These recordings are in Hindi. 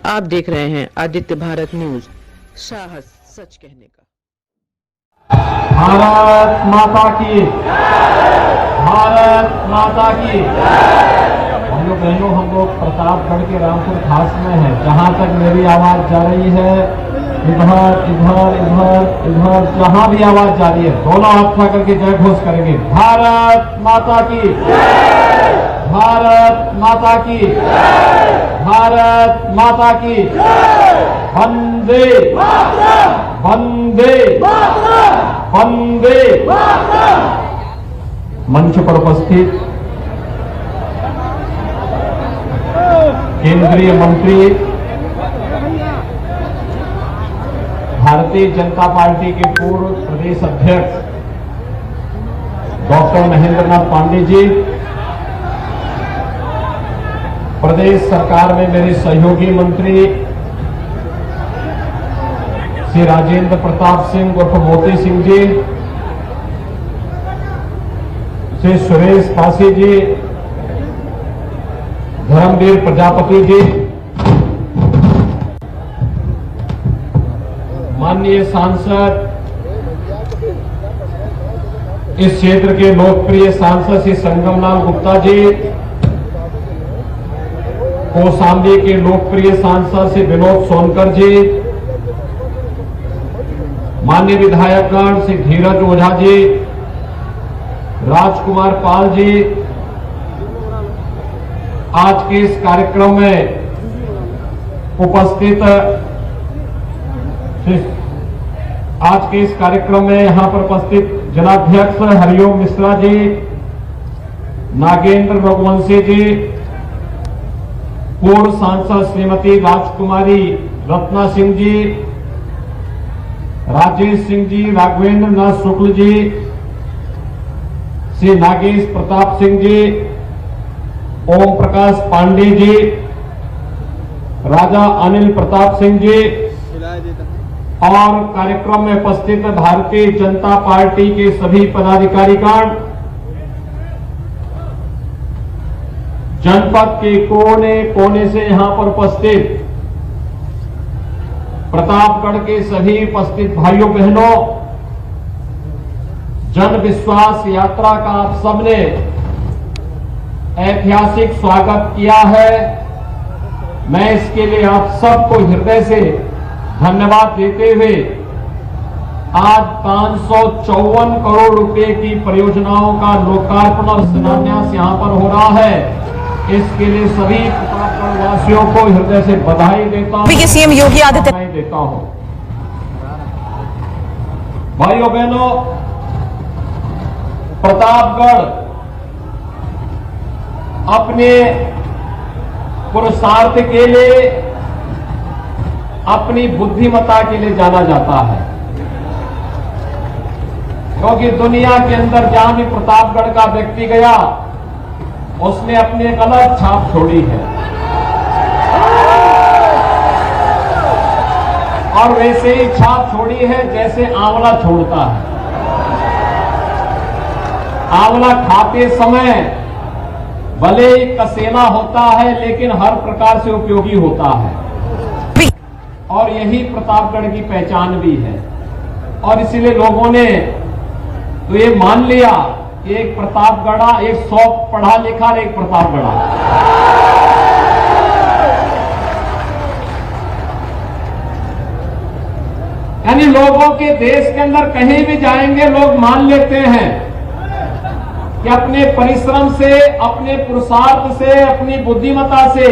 आप देख रहे हैं आदित्य भारत न्यूज, साहस सच कहने का। भारत माता की, भारत माता की। भाइयों बहनों, हम लोग प्रतापगढ़ के रामपुर खास में हैं। जहां तक मेरी आवाज जा रही है, इधर इधर इधर इधर जहां भी आवाज जा रही है, दोनों हाथ उठा करके जय घोष करेंगे। भारत माता की, भारत माता की, भारत माता की। वंदे वंदे वंदे। मंच पर उपस्थित केंद्रीय मंत्री, भारतीय जनता पार्टी के पूर्व प्रदेश अध्यक्ष डॉक्टर महेंद्रनाथ पांडे जी, प्रदेश सरकार में मेरे सहयोगी मंत्री श्री राजेंद्र प्रताप सिंह उर्फ मोती सिंह जी, श्री सुरेश पासी जी, धर्मवीर प्रजापति जी, माननीय सांसद, इस क्षेत्र के लोकप्रिय सांसद श्री संगमलाल गुप्ता जी, कौशाम्बी के लोकप्रिय सांसद श्री विनोद सोनकर जी, माननीय विधायकगण श्री धीरज ओझा जी, राजकुमार पाल जी, आज के इस कार्यक्रम में उपस्थित, आज के इस कार्यक्रम में यहां पर उपस्थित जनाध्यक्ष हरिओम मिश्रा जी, नागेंद्र रघुवंशी जी, पूर्व सांसद श्रीमती राजकुमारी रत्ना सिंह जी, राजेश सिंह जी, राघवेंद्र नाथ शुक्ल जी, श्री नागेश प्रताप सिंह जी, ओम प्रकाश पांडे जी, राजा अनिल प्रताप सिंह जी और कार्यक्रम में उपस्थित भारतीय जनता पार्टी के सभी पदाधिकारीगण, जनपद के कोने कोने से यहां पर उपस्थित प्रतापगढ़ के सभी उपस्थित भाइयों बहनों, जन विश्वास यात्रा का आप सबने ऐतिहासिक स्वागत किया है। मैं इसके लिए आप सबको हृदय से धन्यवाद देते हुए आज 554 करोड़ रुपए की परियोजनाओं का लोकार्पण और शिलान्यास यहां पर हो रहा है। इसके लिए सभी प्रतापगढ़ वासियों को हृदय से बधाई देता हूं, सीएम योगी आदित्यनाथ देता हूं। भाइयों बहनों, प्रतापगढ़ अपने पुरुषार्थ के लिए, अपनी बुद्धिमत्ता के लिए जाना जाता है, क्योंकि दुनिया के अंदर जहां भी प्रतापगढ़ का व्यक्ति गया उसने अपनी एक अलग छाप छोड़ी है। और वैसे ही छाप छोड़ी है जैसे आंवला छोड़ता है। आंवला खाते समय भले ही कसेना होता है लेकिन हर प्रकार से उपयोगी होता है, और यही प्रतापगढ़ की पहचान भी है। और इसीलिए लोगों ने तो ये मान लिया कि एक प्रतापगढ़ा, एक 100 पढ़ा लिखा और एक प्रतापगढ़ा। यानी लोगों के देश के अंदर कहीं भी जाएंगे लोग मान लेते हैं कि अपने परिश्रम से, अपने पुरुषार्थ से, अपनी बुद्धिमत्ता से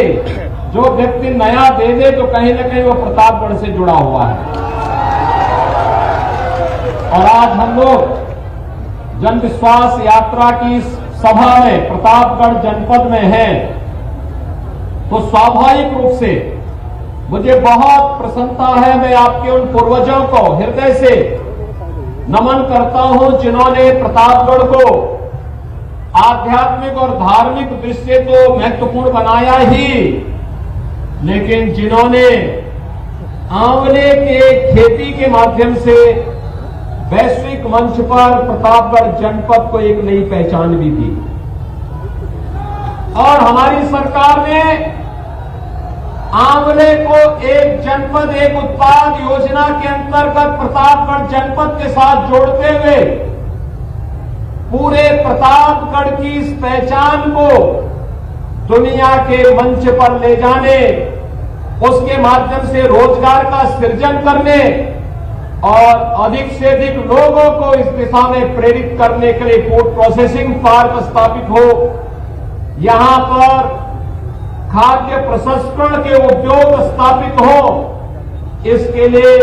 जो व्यक्ति नया दे दे तो कहीं ना कहीं वो प्रतापगढ़ से जुड़ा हुआ है। और आज हम लोग जन विश्वास यात्रा की सभा में प्रतापगढ़ जनपद में हैं, तो स्वाभाविक रूप से मुझे बहुत प्रसन्नता है। मैं आपके उन पूर्वजों को हृदय से नमन करता हूं जिन्होंने प्रतापगढ़ को आध्यात्मिक और धार्मिक दृष्टि तो महत्वपूर्ण बनाया ही, लेकिन जिन्होंने आंवले के खेती के माध्यम से वैश्विक मंच पर प्रतापगढ़ जनपद को एक नई पहचान भी दी। और हमारी सरकार ने आंवले को एक जनपद एक उत्पाद योजना के अंतर्गत प्रतापगढ़ जनपद के साथ जोड़ते हुए पूरे प्रतापगढ़ की इस पहचान को दुनिया के मंच पर ले जाने, उसके माध्यम से रोजगार का सृजन करने और अधिक से अधिक लोगों को इस दिशा में प्रेरित करने के लिए फूड प्रोसेसिंग पार्क स्थापित हो, यहां पर खाद्य प्रसंस्करण के उद्योग स्थापित हो, इसके लिए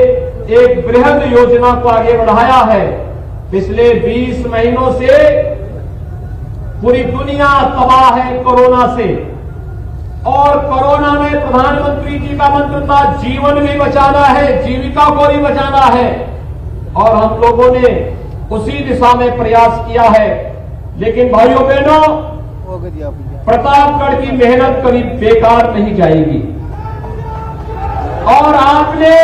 एक बृहद योजना को आगे बढ़ाया है। पिछले 20 महीनों से पूरी दुनिया तबाह है कोरोना से, और कोरोना में प्रधानमंत्री जी का मंत्र था जीवन भी बचाना है, जीविका को भी बचाना है, और हम लोगों ने उसी दिशा में प्रयास किया है। लेकिन भाइयों बहनों, प्रतापगढ़ की मेहनत कभी बेकार नहीं जाएगी, और आपने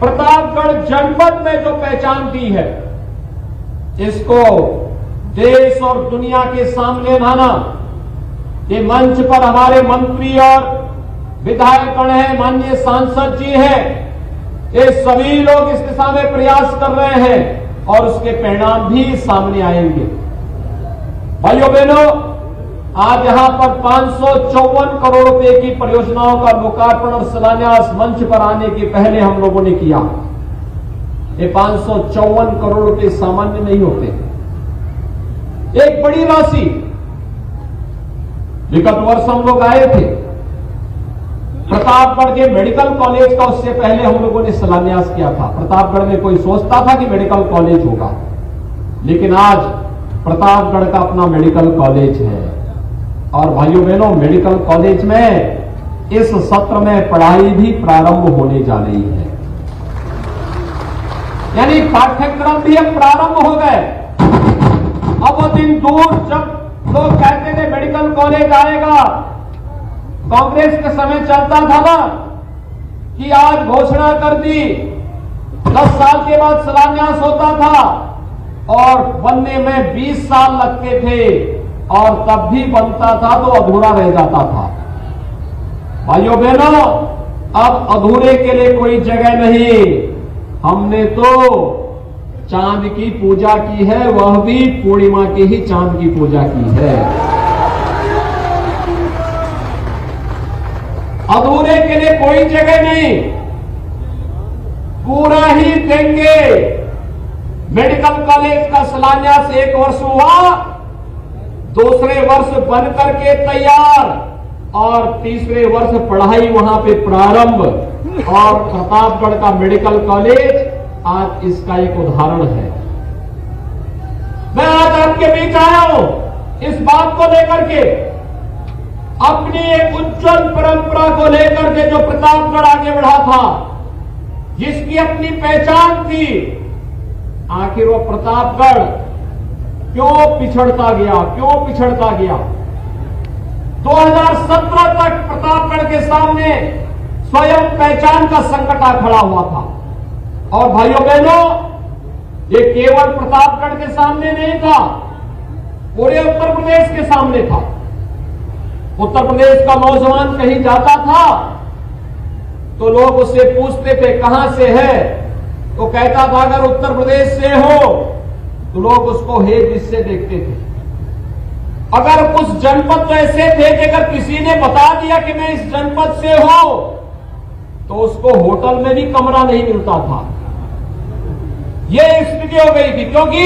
प्रतापगढ़ जनपद में जो पहचान दी है, इसको देश और दुनिया के सामने लाना। ये मंच पर हमारे मंत्री और विधायकगण हैं, माननीय सांसद जी हैं, ये सभी लोग इस दिशा में प्रयास कर रहे हैं और उसके परिणाम भी सामने आएंगे। भाइयों बहनों, आज यहां पर 554 करोड़ रुपए की परियोजनाओं का लोकार्पण और शिलान्यास मंच पर आने के पहले हम लोगों ने किया। ये 554 करोड़ रुपए सामान्य नहीं होते, एक बड़ी राशि। विगत वर्ष हम लोग आए थे, प्रतापगढ़ के मेडिकल कॉलेज का उससे पहले हम लोगों ने शिलान्यास किया था। प्रतापगढ़ में कोई सोचता था कि मेडिकल कॉलेज होगा, लेकिन आज प्रतापगढ़ का अपना मेडिकल कॉलेज है। और भाइयों बहनों, मेडिकल कॉलेज में इस सत्र में पढ़ाई भी प्रारंभ होने जा रही है, यानी पाठ्यक्रम भी अब प्रारंभ हो गए। अब वो दिन दूर जब लोग कहते थे मेडिकल कॉलेज आएगा, कांग्रेस के समय चलता था ना कि आज घोषणा कर दी, 10 साल के बाद शिलान्यास होता था और बनने में 20 साल लगते थे, और तब भी बनता था तो अधूरा रह जाता था। भाइयों बहनों, अब अधूरे के लिए कोई जगह नहीं। हमने तो चांद की पूजा की है, वह भी पूर्णिमा की ही चांद की पूजा की है। अधूरे के लिए कोई जगह नहीं, पूरा ही देंगे। मेडिकल कॉलेज का शिलान्यास 1 वर्ष हुआ, दूसरे वर्ष बन करके तैयार, और तीसरे वर्ष पढ़ाई वहां पे प्रारंभ। और प्रतापगढ़ का मेडिकल कॉलेज आज इसका एक उदाहरण है। मैं आज आपके बीच आया हूं इस बात को लेकर के, अपनी एक उज्जवल परंपरा को लेकर के, जो प्रतापगढ़ आगे बढ़ा था, जिसकी अपनी पहचान थी। आखिर वो प्रतापगढ़ क्यों पिछड़ता गया, क्यों पिछड़ता गया? 2017 तक प्रतापगढ़ के सामने स्वयं पहचान का संकट आ खड़ा हुआ था। और भाइयों बहनों, ये केवल प्रतापगढ़ के सामने नहीं था, पूरे उत्तर प्रदेश के सामने था। उत्तर प्रदेश का नौजवान कहीं जाता था तो लोग उससे पूछते थे कहां से है, तो कहता था अगर उत्तर प्रदेश से हो, तो लोग उसको हे जिससे देखते थे। अगर कुछ जनपद तो ऐसे थे कि अगर किसी ने बता दिया कि मैं इस जनपद से हूं, तो उसको होटल में भी कमरा नहीं मिलता था। यह स्थिति हो गई थी, क्योंकि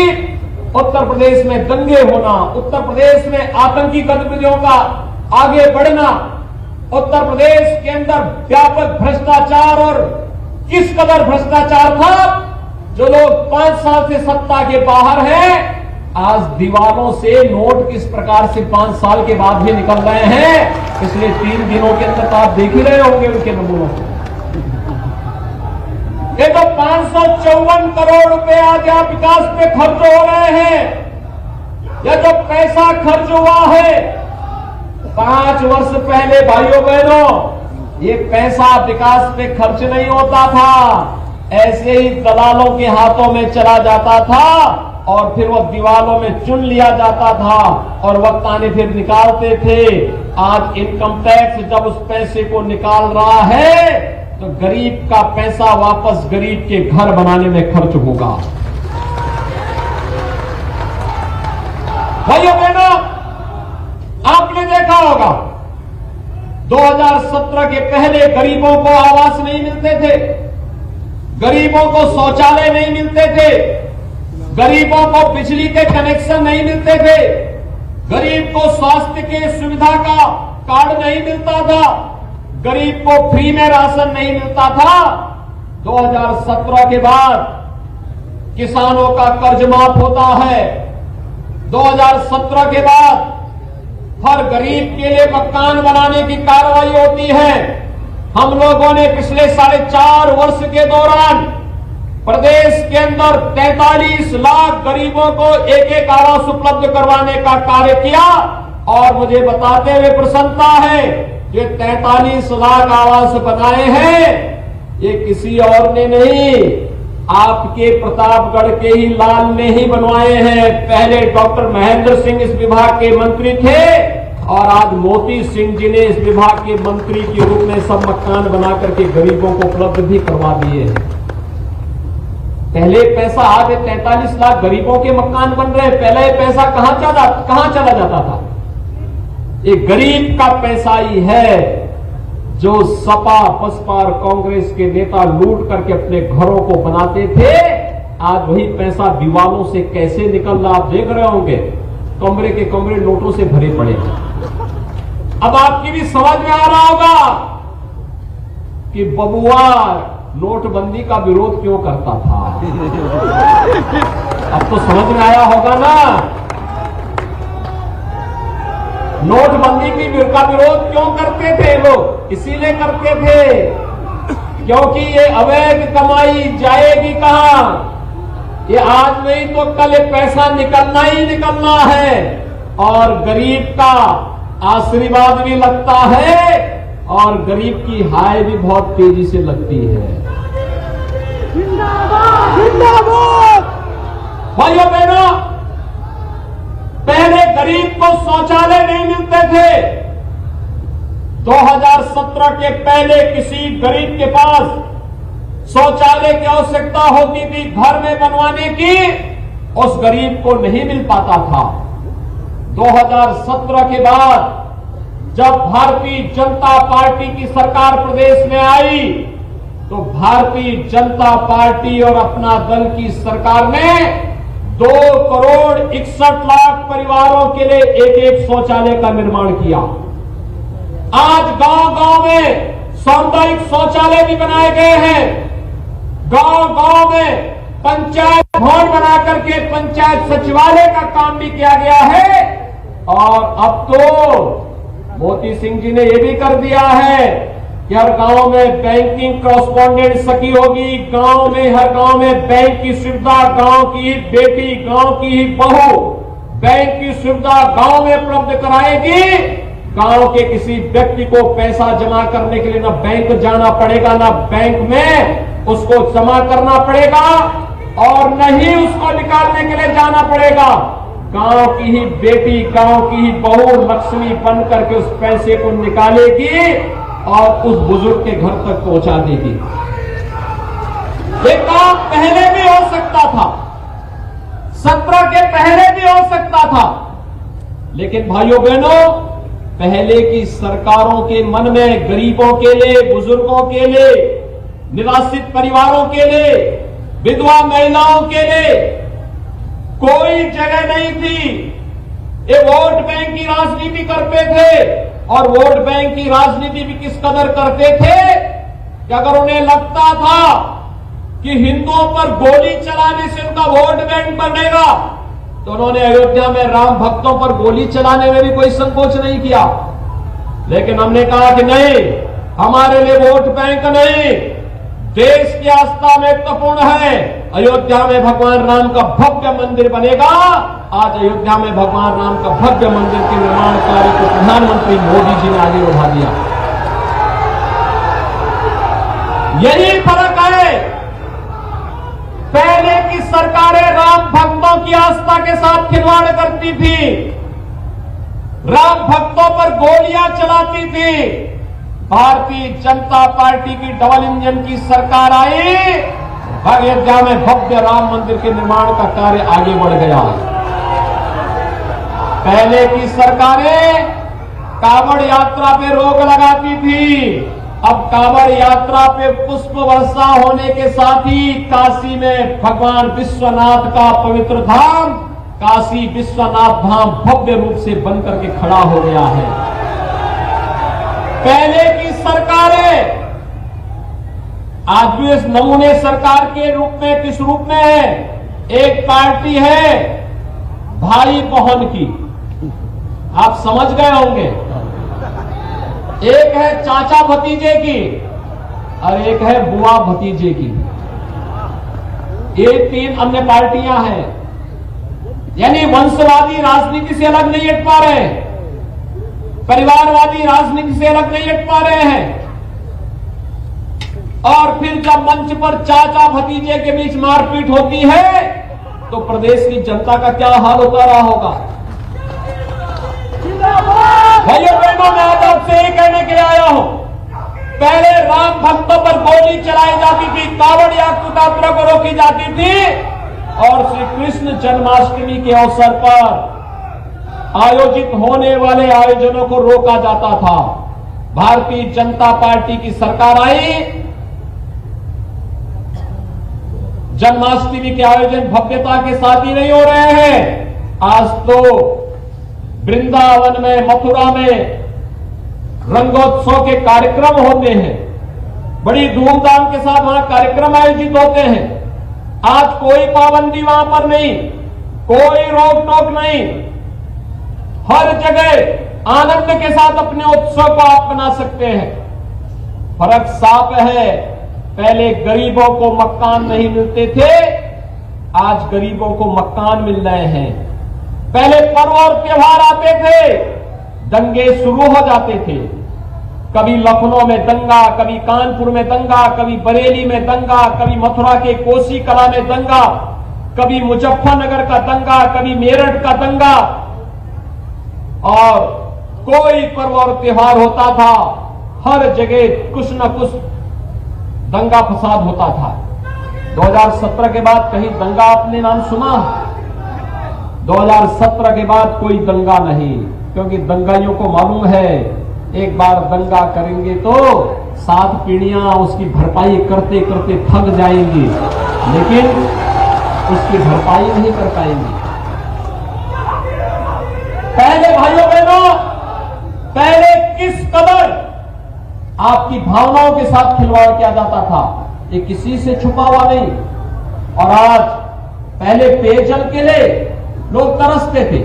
उत्तर प्रदेश में दंगे होना, उत्तर प्रदेश में आतंकी गतिविधियों का आगे बढ़ना, उत्तर प्रदेश के अंदर व्यापक भ्रष्टाचार, और किस कदर भ्रष्टाचार था, जो लोग 5 साल से सत्ता के बाहर हैं, आज दीवारों से नोट किस प्रकार से 5 साल के बाद भी निकल रहे हैं। पिछले 3 दिनों के अंदर तो आप देख ही रहे होंगे उनके नमूनों को। ये तो 554 करोड़ रुपए आज यहाँ विकास पे खर्च हो रहे हैं। यह जो पैसा खर्च हुआ है 5 वर्ष पहले, भाइयों बहनों, ये पैसा विकास पे खर्च नहीं होता था, ऐसे ही दलालों के हाथों में चला जाता था और फिर वो दीवारों में चुन लिया जाता था और वक्त आने फिर निकालते थे। आज इनकम टैक्स जब उस पैसे को निकाल रहा है तो गरीब का पैसा वापस गरीब के घर बनाने में खर्च होगा। भाइयों बहनों, आपने देखा होगा 2017 के पहले गरीबों को आवास नहीं मिलते थे, गरीबों को शौचालय नहीं मिलते थे, गरीबों को बिजली के कनेक्शन नहीं मिलते थे, गरीब को स्वास्थ्य के सुविधा का कार्ड नहीं मिलता था, गरीब को फ्री में राशन नहीं मिलता था। 2017 के बाद किसानों का कर्ज माफ होता है। 2017 के बाद हर गरीब के लिए मकान बनाने की कार्रवाई होती है। हम लोगों ने पिछले 4.5 वर्ष के दौरान प्रदेश के अंदर 43 लाख गरीबों को एक आवास उपलब्ध करवाने का कार्य किया और मुझे बताते हुए प्रसन्नता है, ये 43 लाख आवास बनाए हैं ये किसी और ने नहीं, आपके प्रतापगढ़ के ही लाल ने ही बनवाए हैं। पहले डॉक्टर महेंद्र सिंह इस विभाग के मंत्री थे और आज मोती सिंह जी ने इस विभाग के मंत्री के रूप में सब मकान बना करके गरीबों को उपलब्ध भी करवा दिए हैं। पहले पैसा आज 43 लाख गरीबों के मकान बन रहे, पहले पैसा कहां चला जाता था? ये गरीब का पैसा ही है जो सपा बसपा और कांग्रेस के नेता लूट करके अपने घरों को बनाते थे। आज वही पैसा दीवालों से कैसे निकल रहा आप देख रहे होंगे, कमरे के कमरे नोटों से भरे पड़े हैं। अब आपकी भी समझ में आ रहा होगा कि बबुआ नोटबंदी का विरोध क्यों करता था। अब तो समझ में आया होगा ना, नोटबंदी का विरोध क्यों करते थे लोग? इसीलिए करते थे क्योंकि ये अवैध कमाई जाएगी कहां? ये आज नहीं तो कल ये पैसा निकलना ही निकलना है और गरीब का आशीर्वाद भी लगता है और गरीब की हाय भी बहुत तेजी से लगती है। जिंदाबाद जिंदाबाद। भाइयों बहनों, पहले गरीब को शौचालय नहीं मिलते थे। 2017 के पहले किसी गरीब के पास शौचालय की आवश्यकता होती थी घर में बनवाने की, उस गरीब को नहीं मिल पाता था। 2017 के बाद जब भारतीय जनता पार्टी की सरकार प्रदेश में आई तो भारतीय जनता पार्टी और अपना दल की सरकार ने 2,61,00,000 परिवारों के लिए एक शौचालय का निर्माण किया। आज गांव-गांव में सामुदायिक शौचालय भी बनाए गए हैं। गांव-गांव में पंचायत भवन बना करके पंचायत सचिवालय का काम भी किया गया है और अब तो मोती सिंह जी ने यह भी कर दिया है कि हर गांव में बैंकिंग कॉरेस्पॉन्डेंट सखी होगी, गांव में हर गांव में बैंक की सुविधा, गांव की ही बेटी, गांव की ही बहू बैंक की सुविधा गांव में उपलब्ध कराएगी। गांव के किसी व्यक्ति को पैसा जमा करने के लिए ना बैंक जाना पड़ेगा, ना बैंक में उसको जमा करना पड़ेगा और न ही उसको निकालने के लिए जाना पड़ेगा। गांव की ही बेटी, गांव की ही बहू लक्ष्मी बन करके उस पैसे को निकालेगी और उस बुजुर्ग के घर तक पहुंचा देगी। ये काम पहले भी हो सकता था, 17 के पहले भी हो सकता था, लेकिन भाइयों बहनों, पहले की सरकारों के मन में गरीबों के लिए, बुजुर्गों के लिए, निराश्रित परिवारों के लिए, विधवा महिलाओं के लिए कोई जगह नहीं थी। ये वोट बैंक की राजनीति करते थे और वोट बैंक की राजनीति भी किस कदर करते थे कि अगर उन्हें लगता था कि हिंदुओं पर गोली चलाने से उनका वोट बैंक बनेगा तो उन्होंने अयोध्या में राम भक्तों पर गोली चलाने में भी कोई संकोच नहीं किया। लेकिन हमने कहा कि नहीं, हमारे लिए वोट बैंक नहीं, देश की आस्था महत्वपूर्ण है। अयोध्या में भगवान राम का भव्य मंदिर बनेगा। आज अयोध्या में भगवान राम का भव्य मंदिर के निर्माण कार्य को प्रधानमंत्री मोदी जी ने आगे बढ़ा दिया। यही फर्क है। पहले की सरकारें राम भक्तों की आस्था के साथ खिलवाड़ करती थी, राम भक्तों पर गोलियां चलाती थी। भारतीय जनता पार्टी की डबल इंजन की सरकार आई, अयोध्या में भव्य राम मंदिर के निर्माण का कार्य आगे बढ़ गया। पहले की सरकारें कांवड़ यात्रा पे रोक लगाती थी, अब कांवड़ यात्रा पे पुष्प वर्षा होने के साथ ही काशी में भगवान विश्वनाथ का पवित्र धाम काशी विश्वनाथ धाम भव्य रूप से बनकर के खड़ा हो गया है। पहले की सरकारें आज भी इस नमूने सरकार के रूप में किस रूप में है? एक पार्टी है भाई बहन की, आप समझ गए होंगे। एक है चाचा भतीजे की और एक है बुआ भतीजे की। ये तीन अन्य पार्टियां हैं, यानी वंशवादी राजनीति से अलग नहीं हट पा रहे, परिवारवादी राजनीति से अलग नहीं हट पा रहे हैं। और फिर जब मंच पर चाचा भतीजे के बीच मारपीट होती है तो प्रदेश की जनता का क्या हाल होता रहा होगा। भाइयों बहनों, मैं आज आपसे यही कहने के लिए आया हूं, पहले राम भक्तों पर गोली चलाई जाती थी, कांवड़ यात्रा को रोकी जाती थी और श्री कृष्ण जन्माष्टमी के अवसर पर आयोजित होने वाले आयोजनों को रोका जाता था। भारतीय जनता पार्टी की सरकार आई, जन्माष्टमी के आयोजन भव्यता के साथ ही नहीं हो रहे हैं। आज तो वृंदावन में, मथुरा में रंगोत्सव के कार्यक्रम होते हैं, बड़ी धूमधाम के साथ वहां कार्यक्रम आयोजित होते हैं। आज कोई पाबंदी वहां पर नहीं, कोई रोक टोक नहीं, हर जगह आनंद के साथ अपने उत्सव को आप मना सकते हैं। फर्क साफ है, पहले गरीबों को मकान नहीं मिलते थे, आज गरीबों को मकान मिल रहे हैं। पहले पर्व और त्योहार आते थे, दंगे शुरू हो जाते थे, कभी लखनऊ में दंगा, कभी कानपुर में दंगा, कभी बरेली में दंगा, कभी मथुरा के कोसी कला में दंगा, कभी मुजफ्फरनगर का दंगा, कभी मेरठ का दंगा। और कोई पर्व और त्योहार होता था, हर जगह कुछ न कुछ दंगा फसाद होता था। 2017 के बाद कहीं दंगा आपने नाम सुना? 2017 के बाद कोई दंगा नहीं, क्योंकि दंगाइयों को मालूम है एक बार दंगा करेंगे तो 7 पीढ़ियां उसकी भरपाई करते करते थक जाएंगी, लेकिन उसकी भरपाई नहीं कर पाएंगी। पहले भाइयों बहनों, पहले किस कदर आपकी भावनाओं के साथ खिलवाड़ किया जाता था, ये किसी से छुपा हुआ नहीं। और आज पहले पेयजल के लिए लोग तरसते थे,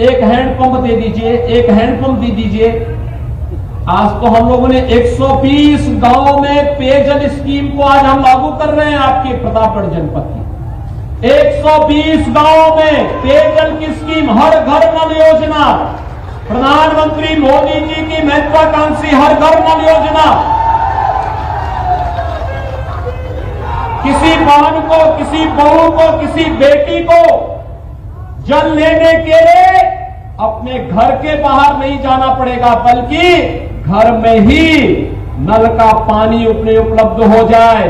एक हैंडपंप दे दीजिए, एक हैंडपंप दे दीजिए। आज तो हम लोगों ने 120 गांवों में पेयजल स्कीम को आज हम लागू कर रहे हैं आपके प्रतापगढ़ जनपद की। 120 गांवों में पेयजल की स्कीम, हर घर नल योजना, प्रधानमंत्री मोदी जी की महत्वाकांक्षी हर घर नल योजना। किसी बहन को, किसी बहू को, किसी बेटी को जल लेने के लिए अपने घर के बाहर नहीं जाना पड़ेगा, बल्कि घर में ही नल का पानी अपने उपलब्ध हो जाए।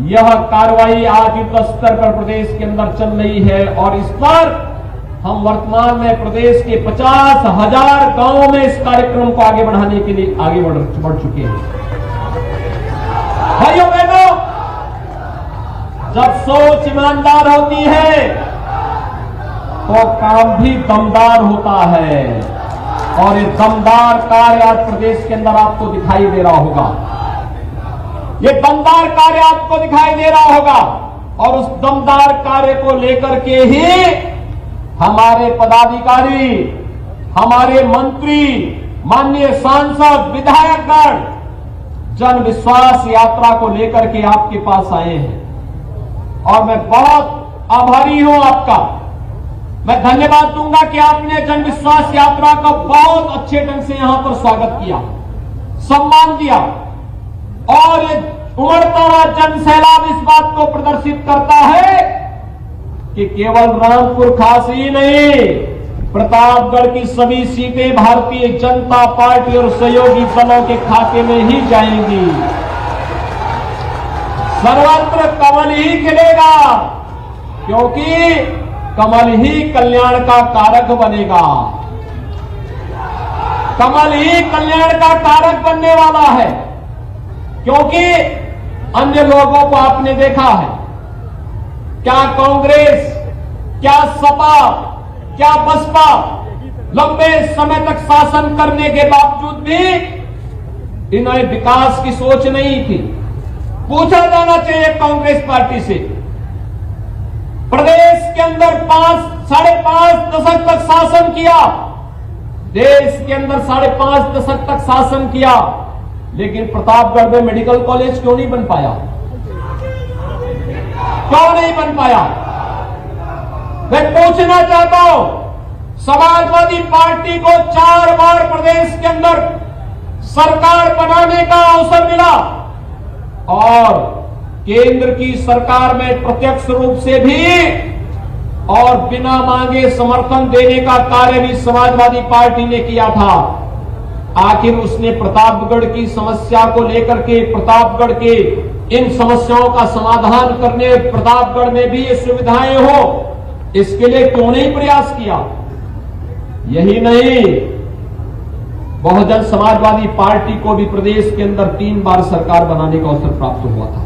यह कार्रवाई आज युद्ध स्तर पर प्रदेश के अंदर चल रही है और इस पर हम वर्तमान में प्रदेश के 50,000 गांवों में इस कार्यक्रम को आगे बढ़ाने के लिए आगे बढ़ चुके हैं। भाइयों बहनों, जब सोच ईमानदार होती है तो काम भी दमदार होता है, और ये दमदार कार्य आज प्रदेश के अंदर आपको दिखाई दे रहा होगा। ये दमदार कार्य आपको दिखाई दे रहा होगा, और उस दमदार कार्य को लेकर के ही हमारे पदाधिकारी, हमारे मंत्री, माननीय सांसद, विधायकगण जन विश्वास यात्रा को लेकर के आपके पास आए हैं। और मैं बहुत आभारी हूं आपका, मैं धन्यवाद दूंगा कि आपने जन विश्वास यात्रा का बहुत अच्छे ढंग से यहां पर स्वागत किया, सम्मान दिया। और ये उमड़ता हुआ जन सैलाब इस बात को प्रदर्शित करता है कि केवल रामपुर खास ही नहीं, प्रतापगढ़ की सभी सीटें भारतीय जनता पार्टी और सहयोगी दलों के खाते में ही जाएंगी। सर्वत्र कमल ही खिलेगा, क्योंकि कमल ही कल्याण का कारक बनेगा। कमल ही कल्याण का कारक बनने वाला है, क्योंकि अन्य लोगों को आपने देखा है, क्या कांग्रेस, क्या सपा, क्या बसपा लंबे समय तक शासन करने के बावजूद भी इन्हें विकास की सोच नहीं थी। पूछा जाना चाहिए कांग्रेस पार्टी से, प्रदेश के अंदर 5-5.5 दशक तक शासन किया, देश के अंदर 5.5 दशक तक शासन किया, लेकिन प्रतापगढ़ में मेडिकल कॉलेज क्यों नहीं बन पाया? क्यों नहीं बन पाया? मैं पूछना चाहता हूं, समाजवादी पार्टी को 4 बार प्रदेश के अंदर सरकार बनाने का अवसर मिला और केंद्र की सरकार में प्रत्यक्ष रूप से भी और बिना मांगे समर्थन देने का कार्य भी समाजवादी पार्टी ने किया था। आखिर उसने प्रतापगढ़ की समस्या को लेकर के, प्रतापगढ़ के इन समस्याओं का समाधान करने, प्रतापगढ़ में भी ये सुविधाएं हो, इसके लिए क्यों नहीं प्रयास किया? यही नहीं, बहुजन समाजवादी पार्टी को भी प्रदेश के अंदर 3 बार सरकार बनाने का अवसर प्राप्त हुआ था।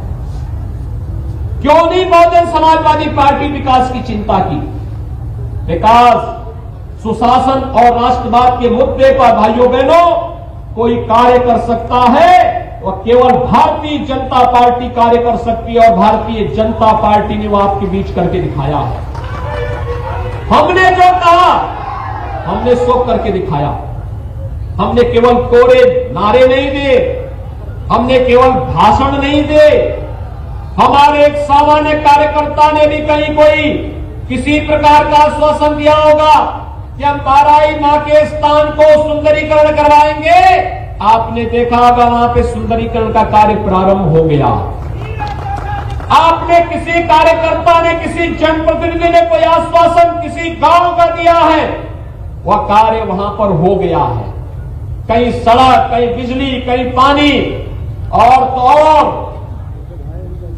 क्यों नहीं बहुजन समाजवादी पार्टी विकास की चिंता की? विकास, सुशासन और राष्ट्रवाद के मुद्दे पर भाइयों बहनों कोई कार्य कर सकता है, वह केवल भारतीय जनता पार्टी कार्य कर सकती है और भारतीय जनता पार्टी ने वह आपके बीच करके दिखाया है। हमने जो कहा हमने सो करके दिखाया। हमने केवल कोरे नारे नहीं दिए, हमने केवल भाषण नहीं दिए, हमारे एक सामान्य कार्यकर्ता ने भी कहीं कोई किसी प्रकार का आश्वासन दिया होगा कि हम बाराई मां के स्थान को सुंदरीकरण करवाएंगे। आपने देखा होगा वहां पे सुंदरीकरण का कार्य प्रारंभ हो गया। आपने किसी कार्यकर्ता ने, किसी जनप्रतिनिधि ने कोई आश्वासन किसी गांव का दिया है, वह कार्य वहां पर हो गया है। कहीं सड़क, कहीं बिजली, कहीं पानी, और तो और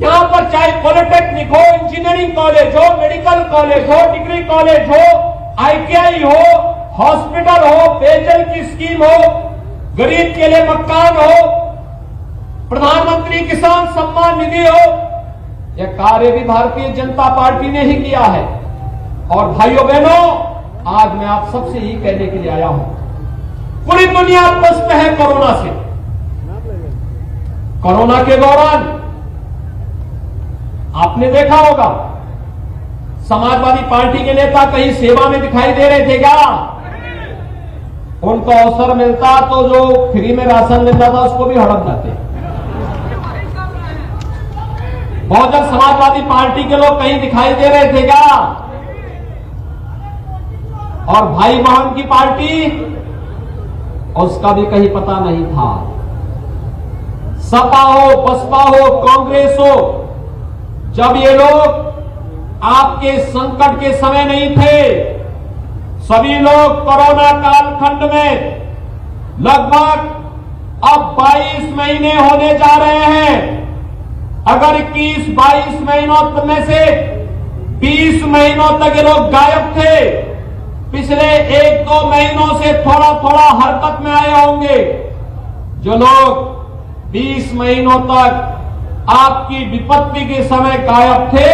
यहां पर चाहे पॉलिटेक्निक हो, इंजीनियरिंग कॉलेज हो, मेडिकल कॉलेज हो, डिग्री कॉलेज हो, ITI हो, हॉस्पिटल हो, पेयजल की स्कीम हो, गरीब के लिए मकान हो, प्रधानमंत्री किसान सम्मान निधि हो, यह कार्य भी भारतीय जनता पार्टी ने ही किया है। और भाइयों बहनों, आज मैं आप सबसे ही कहने के लिए आया हूं, पूरी दुनिया त्रस्त है कोरोना से। कोरोना के दौरान आपने देखा होगा समाजवादी पार्टी के नेता कहीं सेवा में दिखाई दे रहे थे क्या? उनको अवसर मिलता तो जो फ्री में राशन मिलता था उसको भी हड़प जाते। बहुजन समाजवादी पार्टी के लोग कहीं दिखाई दे रहे थे क्या? और भाई बहन की पार्टी, उसका भी कहीं पता नहीं था। सपा हो, बसपा हो, कांग्रेस हो, जब ये लोग आपके संकट के समय नहीं थे, सभी लोग कोरोना कालखंड में लगभग अब 22 महीने होने जा रहे हैं। अगर 21-22 महीनों में से 20 महीनों तक ये लोग गायब थे, पिछले 1-2 महीनों से थोड़ा थोड़ा हरकत में आए होंगे। जो लोग 20 महीनों तक आपकी विपत्ति के समय गायब थे,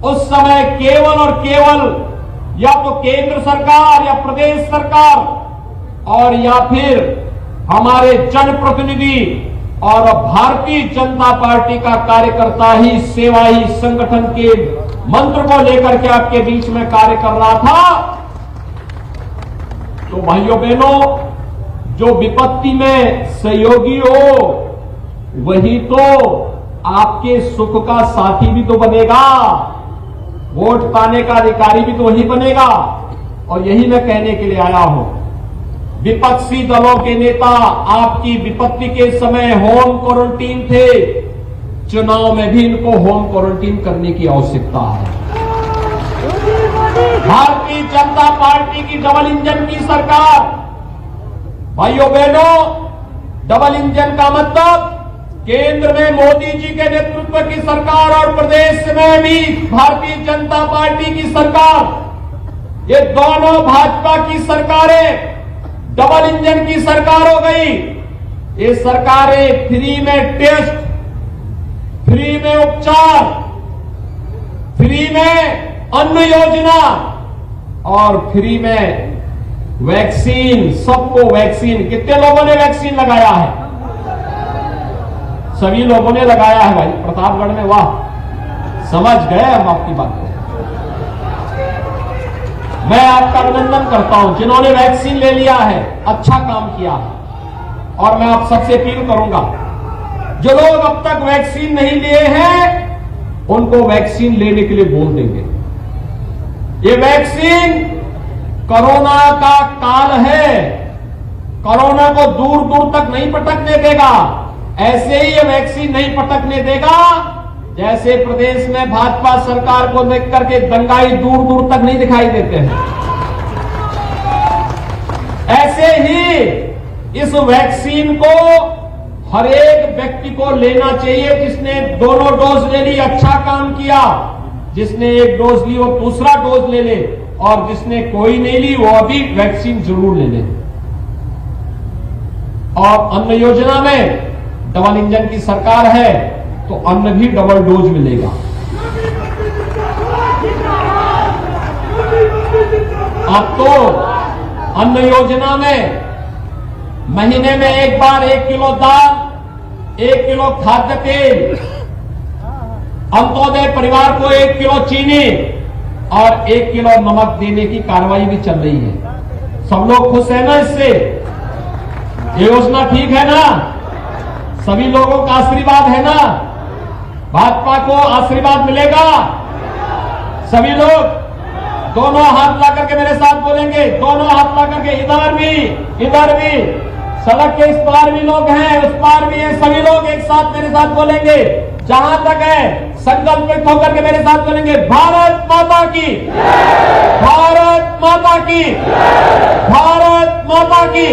उस समय केवल और केवल या तो केंद्र सरकार या प्रदेश सरकार और या फिर हमारे जनप्रतिनिधि और भारतीय जनता पार्टी का कार्यकर्ता ही सेवा ही संगठन के मंत्र को लेकर के आपके बीच में कार्य कर रहा था। तो भाइयों बहनों, जो विपत्ति में सहयोगी हो वही तो आपके सुख का साथी भी तो बनेगा, वोट पाने का अधिकारी भी तो वही बनेगा। और यही मैं कहने के लिए आया हूं, विपक्षी दलों के नेता आपकी विपत्ति के समय होम क्वारंटीन थे, चुनाव में भी इनको होम क्वारंटीन करने की आवश्यकता है। भारतीय जनता पार्टी की डबल इंजन की सरकार। भाइयों बहनों, डबल इंजन का मतलब केंद्र में मोदी जी के नेतृत्व की सरकार और प्रदेश में भी भारतीय जनता पार्टी की सरकार, ये दोनों भाजपा की सरकारें डबल इंजन की सरकार हो गई। ये सरकारें फ्री में टेस्ट, फ्री में उपचार, फ्री में अन्न योजना और फ्री में वैक्सीन, सबको वैक्सीन। कितने लोगों ने वैक्सीन लगाया है? सभी लोगों ने लगाया है भाई प्रतापगढ़ में। वाह, समझ गए हम आपकी बात को। मैं आपका अभिनंदन करता हूं जिन्होंने वैक्सीन ले लिया है, अच्छा काम किया है। और मैं आप सबसे अपील करूंगा, जो लोग अब तक वैक्सीन नहीं लिए हैं उनको वैक्सीन लेने के लिए बोल देंगे। ये वैक्सीन कोरोना का काल है, कोरोना को दूर दूर तक नहीं पटकने देगा। ऐसे ही ये वैक्सीन नहीं पटकने देगा जैसे प्रदेश में भाजपा सरकार को देख करके दंगाई दूर दूर तक नहीं दिखाई देते हैं। ऐसे ही इस वैक्सीन को हर एक व्यक्ति को लेना चाहिए। जिसने दोनों डोज ले ली अच्छा काम किया, जिसने एक डोज ली वो दूसरा डोज ले ले, और जिसने कोई नहीं ली वो अभी वैक्सीन जरूर ले ले। और अन्न योजना में डबल इंजन की सरकार है तो अन्न भी डबल डोज मिलेगा। अब तो अन्न योजना में महीने में एक बार 1 किलो दाल, 1 किलो खाद्य तेल, अंत्योदय परिवार को 1 किलो चीनी और 1 किलो नमक देने की कार्रवाई भी चल रही है। सब लोग खुश है ना इससे? ये योजना ठीक है ना? सभी लोगों का आशीर्वाद है ना? भाजपा को आशीर्वाद मिलेगा? सभी लोग दोनों हाथ ला करके मेरे साथ बोलेंगे, दोनों हाथ ला करके, इधर भी इधर भी, सड़क के इस पार भी लोग हैं उस पार भी हैं, सभी लोग एक साथ मेरे साथ बोलेंगे। जहां तक है संकल्पित होकर के मेरे साथ बोलेंगे, भारत माता की, भारत माता की, भारत माता की।